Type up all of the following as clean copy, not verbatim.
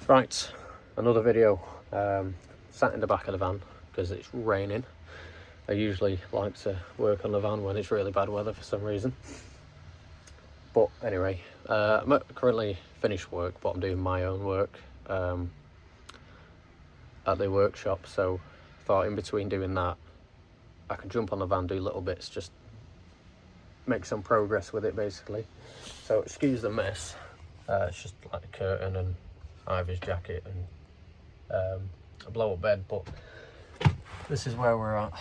Right, another video. Sat in the back of the van because it's raining. I usually like to work on the van when it's really bad weather for some reason. But anyway, I'm currently finished work, but I'm doing my own work at the workshop. So I thought in between doing that, I could jump on the van, do little bits, just make some progress with it basically. So excuse the mess. It's just like the curtain and Ivy's jacket and a blow up bed, but this is where we're at.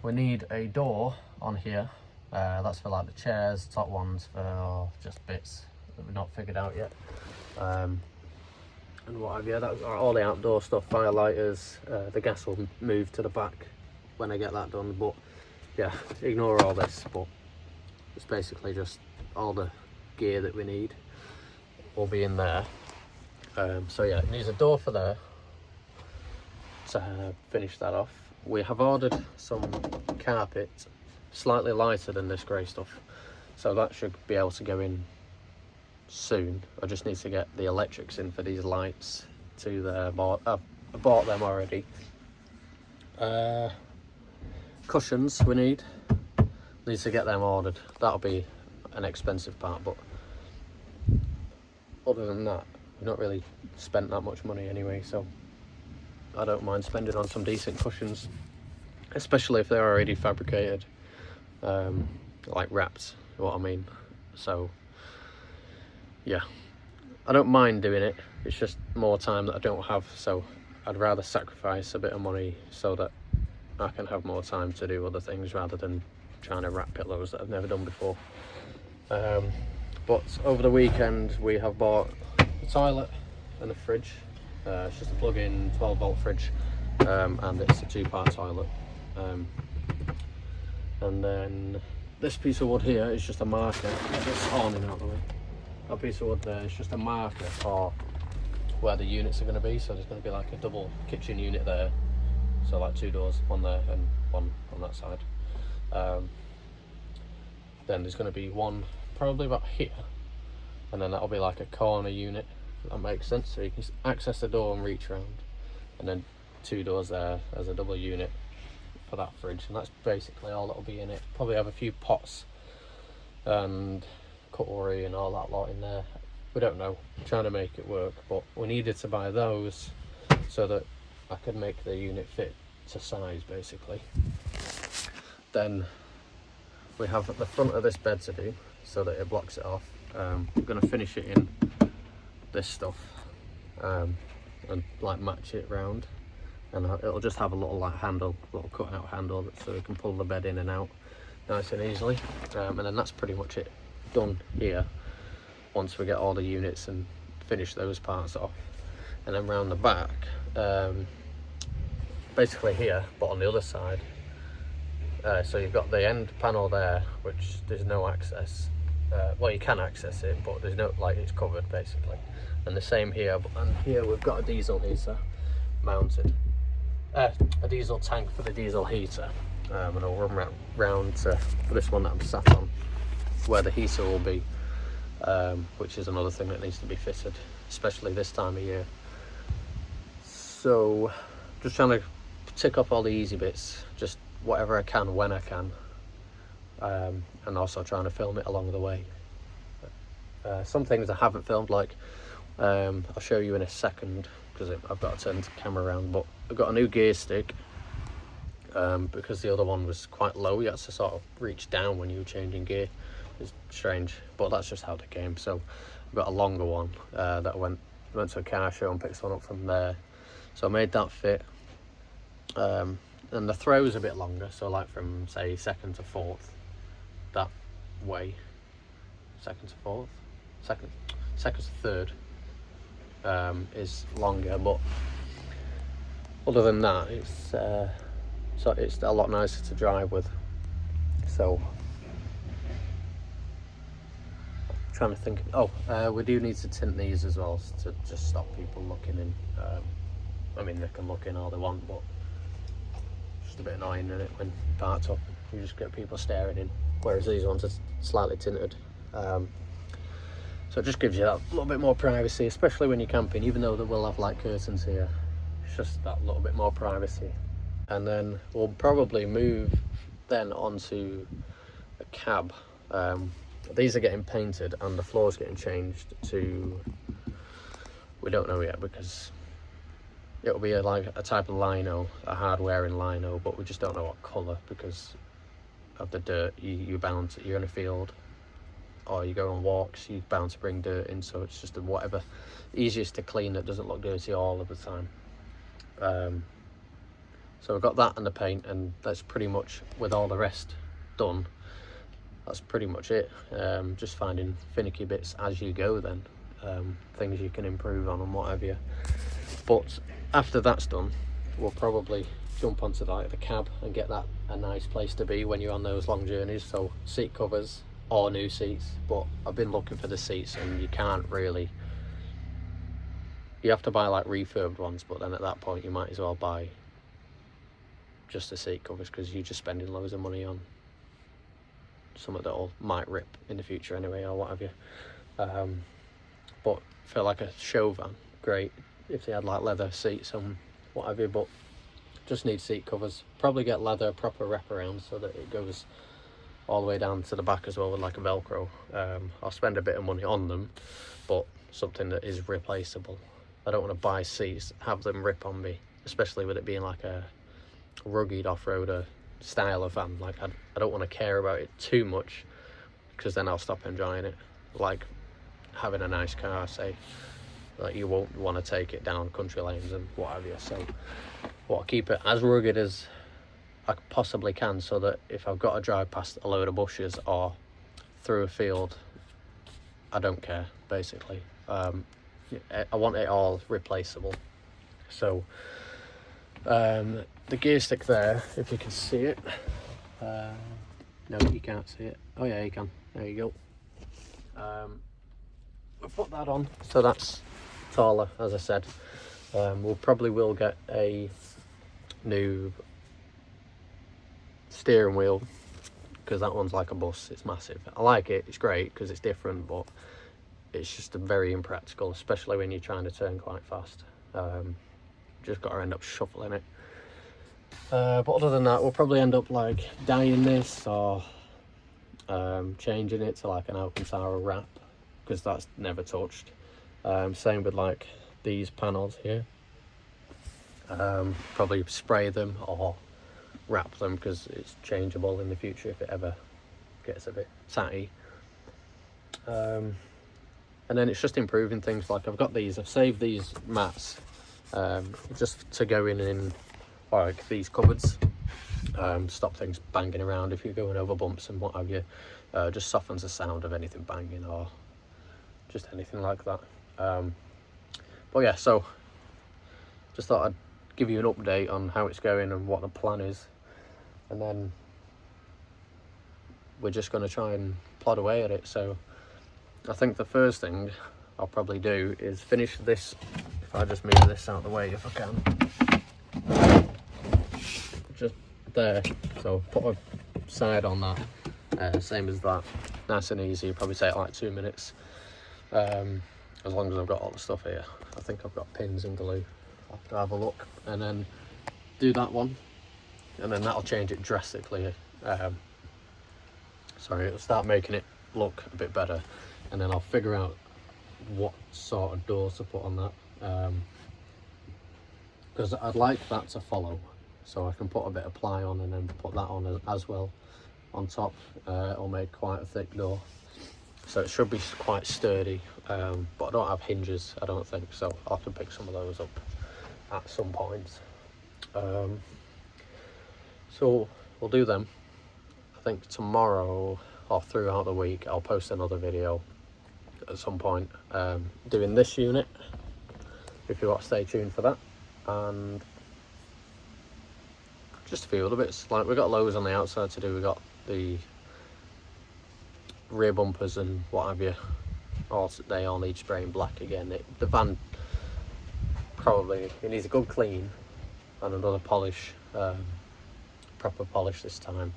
We need a door on here. That's for like the chairs, top ones for just bits that we've not figured out yet. And what have you, that's all the outdoor stuff, firelighters. The gas will move to the back when I get that done, but yeah, ignore all this, but it's basically just all the gear that we need will be in there. So yeah, it needs a door for there to finish that off. We have ordered some carpet, slightly lighter than this grey stuff, so that should be able to go in soon. I just need to get the electrics in for these lights to there. I bought them already. Cushions we need to get them ordered. That'll be an expensive part, but other than that, we've not really spent that much money anyway, so I don't mind spending on some decent cushions, especially if they're already fabricated, like wrapped, you know what I mean. So yeah, I don't mind doing it, it's just more time that I don't have, so I'd rather sacrifice a bit of money so that I can have more time to do other things rather than trying to wrap pillows that I've never done before. But over the weekend we have bought a toilet and a fridge. It's just a plug-in 12-volt fridge, and it's a 2-part toilet. And then this piece of wood here is just a marker. It's awning out the way. That piece of wood there is just a marker for where the units are going to be. So there's going to be like a double kitchen unit there. So like 2 doors, one there and one on that side. Then there's going to be one probably about here, and then that'll be like a corner unit, if that makes sense, so you can access the door and reach around, and then 2 doors there as a double unit for that fridge, and that's basically all that'll be in it. Probably have a few pots and cutlery and all that lot in there. We don't know, we're trying to make it work, but we needed to buy those so that I could make the unit fit to size basically. Then we have at the front of this bed to do so that it blocks it off. We're going to finish it in this stuff and like match it round, and it'll just have a little like handle, little cut out handle, so we can pull the bed in and out nice and easily. And then that's pretty much it done here once we get all the units and finish those parts off. And then round the back, basically here but on the other side, so you've got the end panel there which there's no access. Well, you can access it, but there's no, like, it's covered basically. And the same here, and here we've got a diesel heater mounted, a diesel tank for the diesel heater, and I'll run round to this one that I'm sat on where the heater will be, which is another thing that needs to be fitted, especially this time of year. So just trying to tick off all the easy bits, just whatever I can when I can, and also trying to film it along the way. Some things I haven't filmed, like I'll show you in a second because I've got to turn the camera around, but I've got a new gear stick because the other one was quite low. You had to sort of reach down when you were changing gear. It's strange, but that's just how the game. So I've got a longer one that I went to a car show and picked one up from there, so I made that fit. And the throw's a bit longer, so like from say 2nd to 4th, that way, 2nd to 4th, 2nd to 3rd is longer, but other than that it's so it's a lot nicer to drive with. So I'm trying to think, we do need to tint these as well to just stop people looking in. I mean, they can look in all they want, but a bit annoying, isn't it, when parked up you just get people staring in, whereas these ones are slightly tinted. So it just gives you that little bit more privacy, especially when you're camping, even though they will have like curtains here. It's just that little bit more privacy. And then we'll probably move then onto a cab. These are getting painted and the floor's getting changed to, we don't know yet, because it'll be like a type of lino, a hard wearing lino, but we just don't know what colour because of the dirt. You're bound to, you're in a field or you go on walks, you're bound to bring dirt in, so it's just whatever easiest to clean that doesn't look dirty all of the time. So we've got that and the paint, and that's pretty much, with all the rest done, that's pretty much it. Just finding finicky bits as you go then, things you can improve on and what have you. But after that's done, we'll probably jump onto the cab and get that a nice place to be when you're on those long journeys. So seat covers or new seats, but I've been looking for the seats and you can't really, you have to buy like refurbed ones, but then at that point you might as well buy just the seat covers because you're just spending loads of money on something that might rip in the future anyway or what have you. But for like a show van, great if they had like leather seats and what have you, but just need seat covers. Probably get leather proper wraparound so that it goes all the way down to the back as well with like a Velcro. I'll spend a bit of money on them, but something that is replaceable. I don't want to buy seats, have them rip on me, especially with it being like a rugged off-roader style of van. Like I don't want to care about it too much because then I'll stop enjoying it. Like having a nice car, say, like you won't want to take it down country lanes and what have you. So I'll keep it as rugged as I possibly can, so that if I've got to drive past a load of bushes or through a field, I don't care, basically. I want it all replaceable. So the gear stick there, if you can see it, no, you can't see it. Oh yeah, you can. There you go. We'll put that on, so that's taller, as I said. We'll probably will get a new steering wheel because that one's like a bus. It's massive. I like it, it's great because it's different, but it's just very impractical, especially when you're trying to turn quite fast. Just got to end up shuffling it. But other than that, we'll probably end up like dyeing this or changing it to like an Alcantara wrap because that's never touched. Same with like these panels here. Probably spray them or wrap them because it's changeable in the future if it ever gets a bit tatty. And then it's just improving things. Like I've saved these mats just to go in like these cupboards, stop things banging around if you're going over bumps and what have you. Just softens the sound of anything banging or just anything like that. But yeah, so just thought I'd give you an update on how it's going and what the plan is, and then we're just going to try and plod away at it. So I think the first thing I'll probably do is finish this. If I just move this out of the way if I can, just there, so put a side on that, same as that, nice and easy. Probably take like 2 minutes, as long as I've got all the stuff here. I think I've got pins and glue. I'll have to have a look and then do that one, and then that'll change it drastically. Sorry, it'll start making it look a bit better, and then I'll figure out what sort of doors to put on that, because I'd like that to follow, so I can put a bit of ply on and then put that on as well on top. It'll make quite a thick door, so it should be quite sturdy, but I don't have hinges, I don't think, so I'll have to pick some of those up at some point. So we'll do them. I think tomorrow or throughout the week I'll post another video at some point doing this unit, if you want to stay tuned for that, and just a few other bits. Like we've got loads on the outside to do. We've got the rear bumpers and what have you, they all need spraying black again. The van probably, it needs a good clean and another polish, proper polish this time.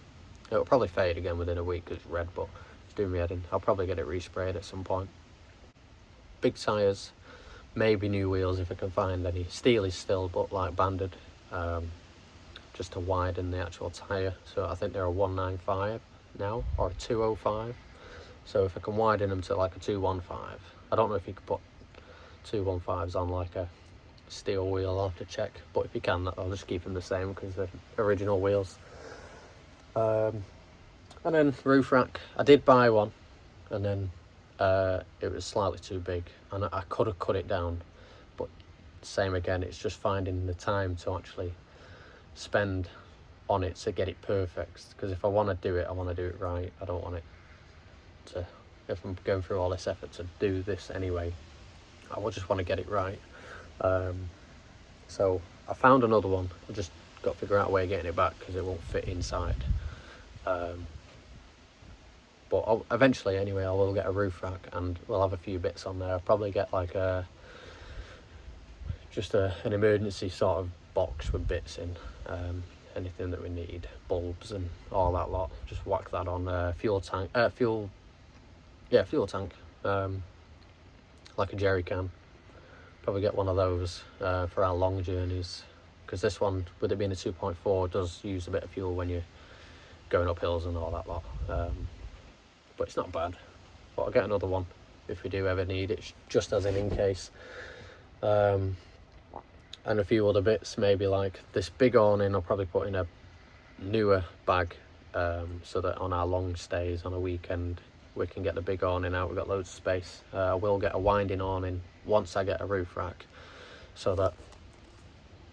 It'll probably fade again within a week because it's red, but it's doing me head in. I'll probably get it resprayed at some point. big tyres, maybe new wheels if I can find any. Steel is still, but like banded, just to widen the actual tyre. So I think they're a 195 now, or a 205. So if I can widen them to like a 215, I don't know if you could put 215s on like a steel wheel, I'll have to check, but if you can, I'll just keep them the same because they're original wheels. And then roof rack, I did buy one, and then it was slightly too big, and I could have cut it down, but same again, it's just finding the time to actually spend on it to get it perfect, because if I want to do it, I want to do it right. I don't want it to, if I'm going through all this effort to do this anyway, I will just want to get it right. So I found another one. I just got to figure out a way of getting it back because it won't fit inside. But eventually anyway, I will get a roof rack and we'll have a few bits on there. I'll probably get like just an emergency sort of box with bits in, anything that we need, bulbs and all that lot. Just whack that on, fuel tank, like a jerry can. Probably get one of those for our long journeys, because this one, with it being a 2.4, does use a bit of fuel when you're going up hills and all that lot. But it's not bad. But I'll get another one if we do ever need it, just as in case. And a few other bits, maybe like this big awning I'll probably put in a newer bag, so that on our long stays on a weekend we can get the big awning out. We've got loads of space. I will get a winding awning once I get a roof rack, so that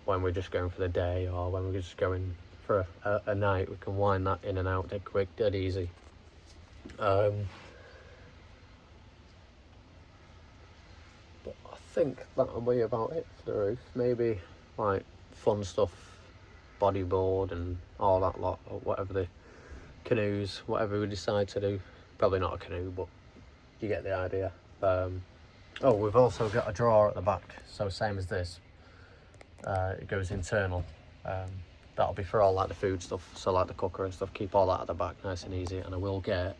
when we're just going for the day or when we're just going for a night, we can wind that in and out dead quick, dead easy. But I think that'll be about it for the roof. Maybe like fun stuff, bodyboard and all that lot, or whatever, the canoes, whatever we decide to do. Probably not a canoe, but you get the idea. Oh, we've also got a drawer at the back, so same as this. It goes internal. That'll be for all like the food stuff, so like the cooker and stuff. Keep all that at the back, nice and easy. And I will get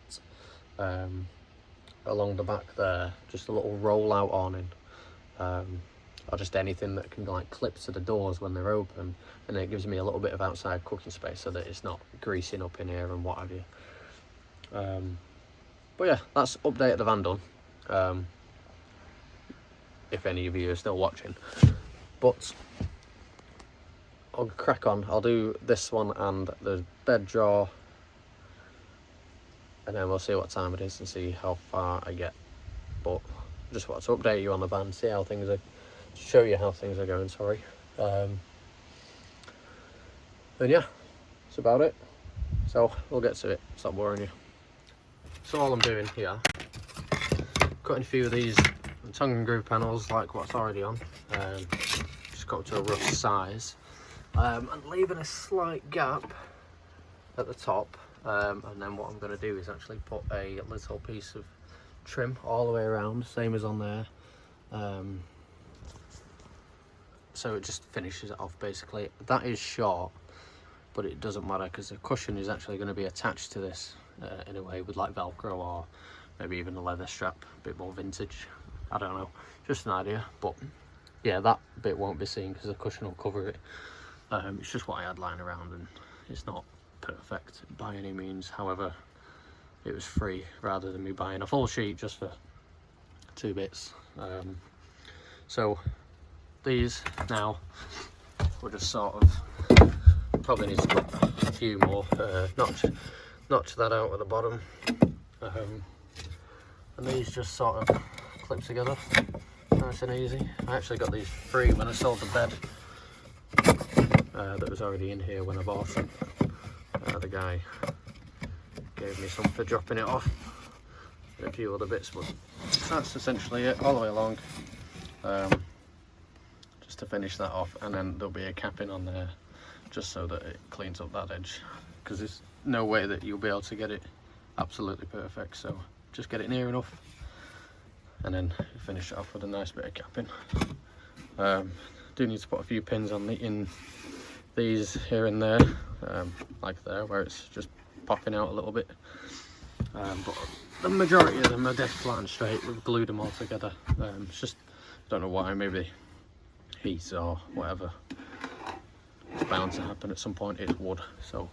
along the back there just a little roll-out awning, or just anything that can like clip to the doors when they're open, and it gives me a little bit of outside cooking space so that it's not greasing up in here and what have you. But yeah, that's update of the van done. If any of you are still watching, but I'll crack on. I'll do this one and the bed drawer, and then we'll see what time it is and see how far I get. But just wanted to update you on the van, see how things are, show you how things are going, sorry. And yeah, that's about it. So we'll get to it, stop boring you. So all I'm doing here, cutting a few of these tongue and groove panels like what's already on, just got to a rough size, and leaving a slight gap at the top, and then what I'm going to do is actually put a little piece of trim all the way around, same as on there, so it just finishes it off basically. That is short, but it doesn't matter because the cushion is actually going to be attached to this in a way with like Velcro, or maybe even a leather strap, a bit more vintage. I don't know, just an idea. But yeah, that bit won't be seen because the cushion will cover it. It's just what I had lying around, and it's not perfect by any means. However, it was free rather than me buying a full sheet just for 2 bits. So these now, we'll just sort of probably need to put a few more, notch that out at the bottom, and these just sort of clip together nice and easy. I actually got these free when I sold the bed that was already in here when I bought it. The guy gave me some for dropping it off and a few other bits, but that's essentially it all the way along. Just to finish that off, and then there'll be a capping on there just so that it cleans up that edge, because there's no way that you'll be able to get it absolutely perfect, so just get it near enough and then finish it off with a nice bit of capping. Do need to put a few pins on in these here and there, like there where it's just popping out a little bit, But the majority of them are dead flat and straight. We've glued them all together. It's just, don't know why, maybe heat or whatever. It's bound to happen at some point. It's wood, so.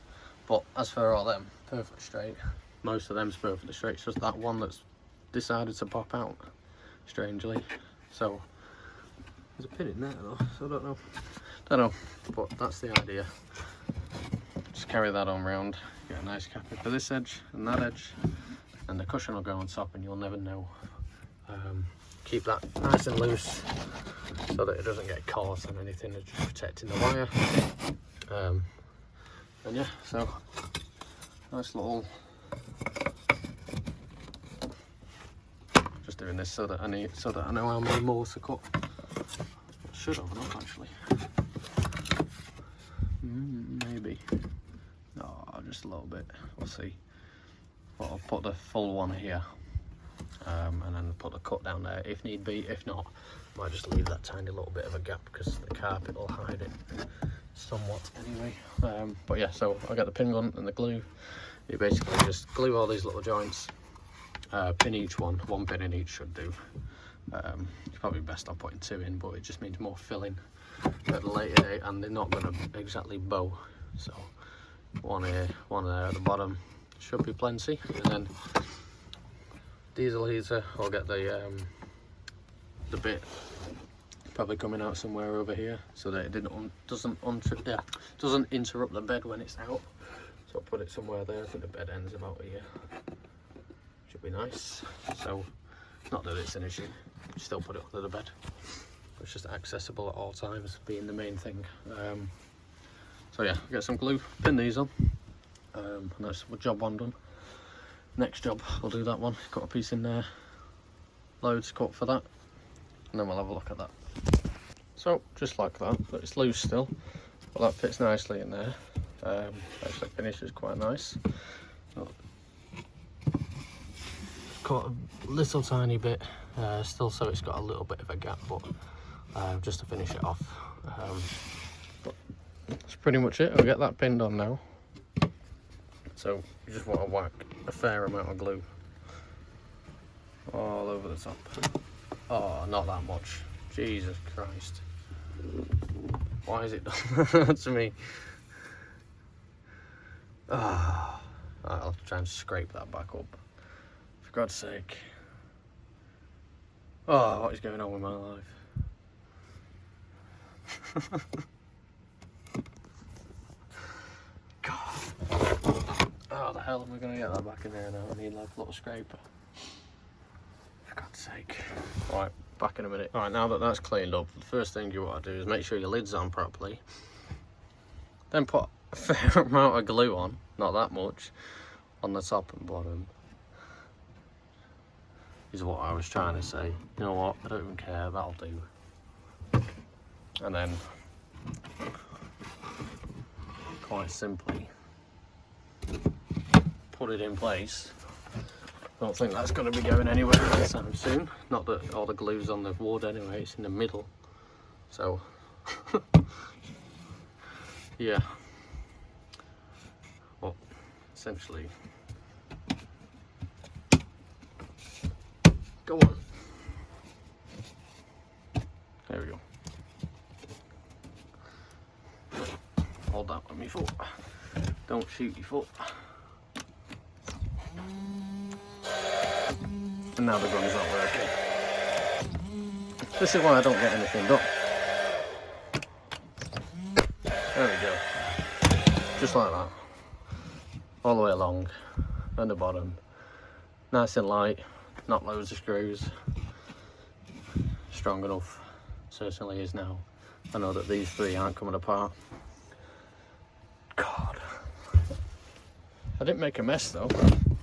But as for all them, perfect straight. Most of them's perfectly straight. It's just that one that's decided to pop out, strangely. So there's a pin in there though, so I don't know. But that's the idea. Just carry that on round. Get a nice cap for this edge and that edge, and the cushion will go on top, and you'll never know. Keep that nice and loose so that it doesn't get caught on anything. It's just protecting the wire. And yeah, so nice little. Just doing this so that I know how many more to cut. I should have enough actually. Maybe. No, just a little bit. We'll see. But I'll put the full one here, and then put the cut down there if need be. If not, I might just leave that tiny little bit of a gap because the carpet will hide it somewhat anyway. But yeah, so I got the pin gun and the glue. You basically just glue all these little joints, pin each one pin in each should do. It's probably best I'm putting 2 in, but it just means more filling at a later date, and they're not going to exactly bow. So one here, one there at the bottom should be plenty. And then diesel heater, I'll get the bit probably coming out somewhere over here so that it doesn't interrupt the bed when it's out. So I'll put it somewhere there. I think the bed ends about here. Should be nice. So not that it's an issue, still put it under the bed. It's just accessible at all times, being the main thing. So yeah, get some glue, pin these on, and that's job 1 done. Next job, we'll do that one. Got a piece in there, loads cut for that, and then we'll have a look at that. So just like that, but it's loose still, but that fits nicely in there. Actually finishes quite nice. Cut a little tiny bit still, so it's got a little bit of a gap, but just to finish it off. But that's pretty much it. I'll get that pinned on now. So you just want to whack a fair amount of glue all over the top. Oh, not that much. Jesus Christ. Why is it done that to me? Ah, I'll try and scrape that back up. For God's sake. Oh, what is going on with my life? God. How the hell am I going to get that back in there now? I need like a little scraper. For God's sake. Right, back in a minute. Alright, now that that's cleaned up, the first thing you want to do is make sure your lid's on properly. Then put a fair amount of glue on, not that much, on the top and bottom. Is what I was trying to say. You know what, I don't even care, that'll do. And then, quite simply, put it in place. Don't think that's going to be going anywhere anytime soon. Not that all the glue's on the wood anyway, it's in the middle. So, yeah. Well, essentially, go on. There we go. Hold that with my foot. Don't shoot your foot. And now the gun's not working. This is why I don't get anything done. There we go. Just like that. All the way along. And the bottom. Nice and light. Not loads of screws. Strong enough. Certainly is now. I know that these 3 aren't coming apart. God. I didn't make a mess though.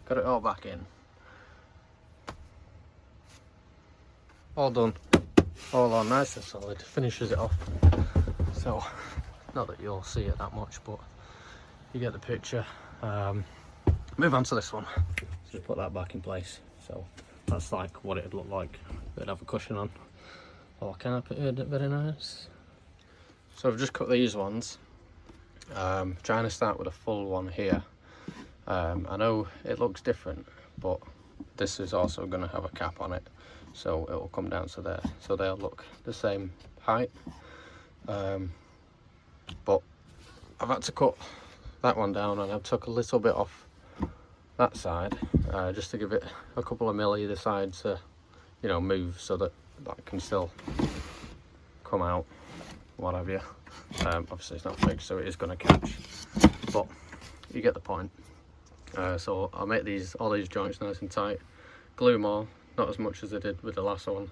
Got it all back in. All done. All on nice and solid. Finishes it off. So, not that you'll see it that much, but you get the picture. Move on to this one. Just put that back in place. So that's like what it'd look like. It'd have a cushion on. Or carpet, very nice. So I've just cut these ones. Trying to start with a full one here. I know it looks different, but this is also going to have a cap on it, so it will come down to there, so they'll look the same height. But I've had to cut that one down, and I've took a little bit off that side, just to give it a couple of mil either side to, you know, move, so that that can still come out, what have you. Obviously it's not fixed, so it is going to catch, but you get the point. So I'll make all these joints nice and tight, glue them all, not as much as I did with the last one,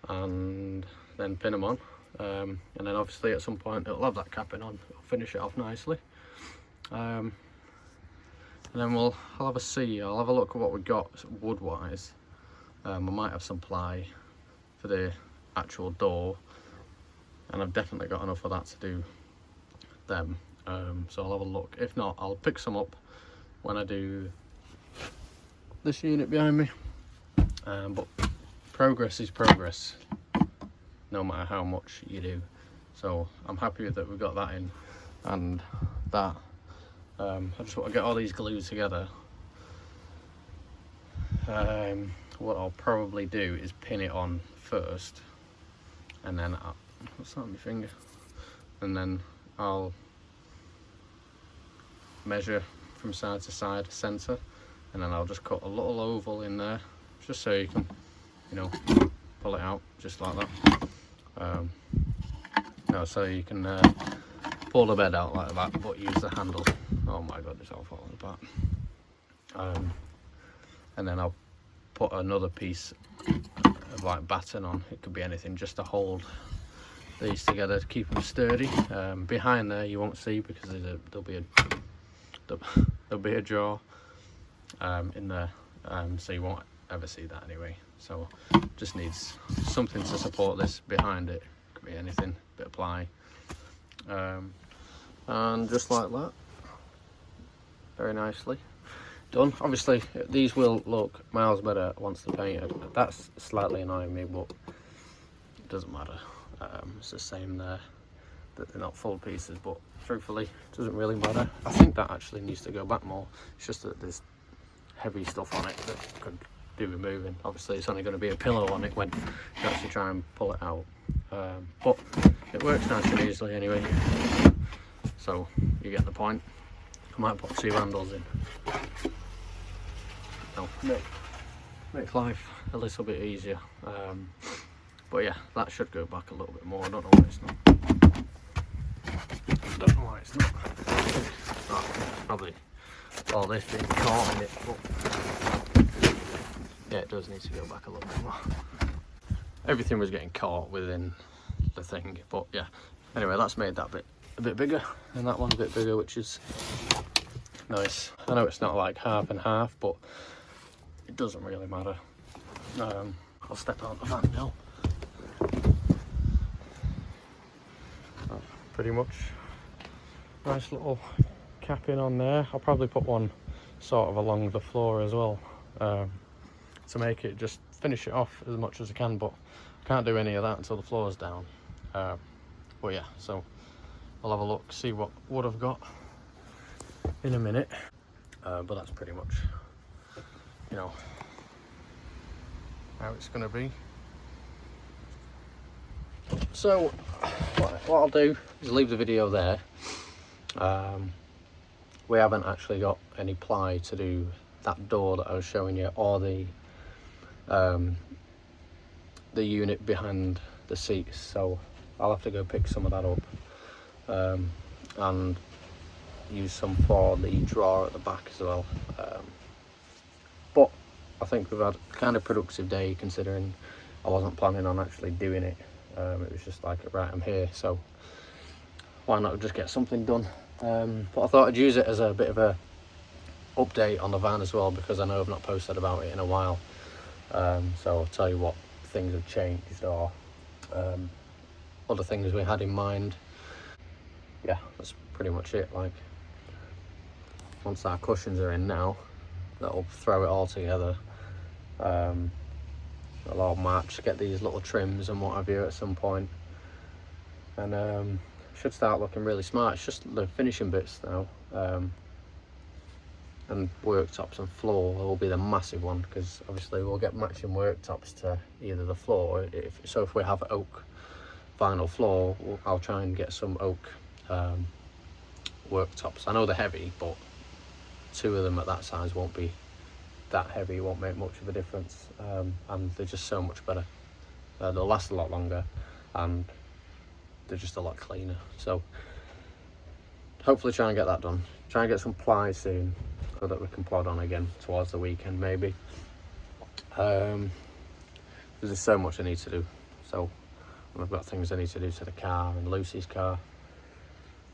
and then pin them on. And then obviously at some point it'll have that capping on, it'll finish it off nicely. And then I'll have a see, I'll have a look at what we got wood wise. I might have some ply for the actual door, and I've definitely got enough of that to do them. So I'll have a look. If not, I'll pick some up when I do this unit behind me. But progress is progress, no matter how much you do. So I'm happy that we got that in, and that I just want to get all these glued together. What I'll probably do is pin it on first, and then what's that on my finger? And then I'll measure from side to side, centre, and then I'll just cut a little oval in there, just so you can, you know, pull it out just like that. No, so you can pull the bed out like that, but use the handle. Oh my god, it's all falling apart. And then I'll put another piece of like batten on. It could be anything, just to hold these together to keep them sturdy. Behind there you won't see, because there'll be a drawer in there, so you won't ever see that anyway. So just needs something to support this behind it. Could be anything, bit of ply, and just like that, very nicely done. Obviously these will look miles better once they're painted. That's slightly annoying me, but it doesn't matter. It's the same there, that they're not full pieces, but truthfully it doesn't really matter. I think that actually needs to go back more. It's just that there's heavy stuff on it that could do removing. Obviously it's only going to be a pillow on it when you actually try and pull it out, but it works nice and easily anyway, so you get the point. I might put 2 handles in, make life a little bit easier. But yeah, that should go back a little bit more. I don't know why it's not. Probably all this being caught in it, but yeah, it does need to go back a little bit more. Everything was getting caught within the thing, but yeah. Anyway, that's made that bit a bit bigger, and that one's a bit bigger, which is nice. I know it's not like half and half, but it doesn't really matter. I'll step out of that now. Pretty much nice little capping on there. I'll probably put one sort of along the floor as well, to make it, just finish it off as much as I can, but I can't do any of that until the floor's down. But yeah, so I'll have a look, see what wood I've got in a minute. But that's pretty much, you know, how it's going to be. So what I'll do is leave the video there. We haven't actually got any ply to do that door that I was showing you, or the unit behind the seats, so I'll have to go pick some of that up, and use some for the drawer at the back as well. But I think we've had a kind of productive day, considering I wasn't planning on actually doing it. It was just like, right, I'm here, so why not just get something done. But I thought I'd use it as a bit of a update on the van as well, because I know I've not posted about it in a while. So I'll tell you what things have changed, or other things we had in mind. Yeah, that's pretty much it. Like, once our cushions are in now, that'll throw it all together. It'll all match, get these little trims and what have you at some point, and should start looking really smart. It's just the finishing bits now. and worktops and floor will be the massive one, because obviously we'll get matching worktops to either the floor. If we have oak vinyl floor, I'll try and get some oak worktops. I know they're heavy, but 2 of them at that size won't be that heavy, it won't make much of a difference, and they're just so much better. They'll last a lot longer and they're just a lot cleaner. So hopefully try and get that done. Try and get some ply soon so that we can plod on again towards the weekend maybe. There's just so much I need to do. So I've got things I need to do to the car and Lucy's car.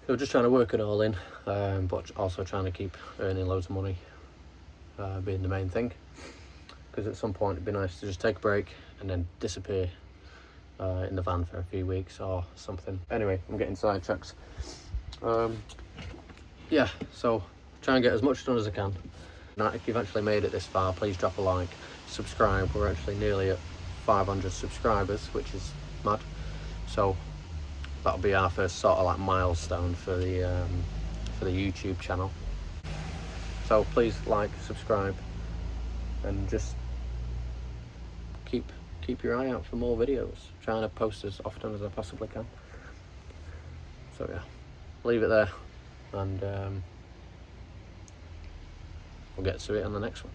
So just trying to work it all in, but also trying to keep earning loads of money, being the main thing. Because at some point it'd be nice to just take a break and then disappear in the van for a few weeks or something. Anyway, I'm getting sidetracked. Yeah, so try and get as much done as I can. Now, if you've actually made it this far, please drop a like, subscribe. We're actually nearly at 500 subscribers, which is mad. So that'll be our first sort of like milestone for the YouTube channel. So please like, subscribe, and just keep your eye out for more videos. Trying to post as often as I possibly can. So yeah, leave it there, and we'll get to it on the next one.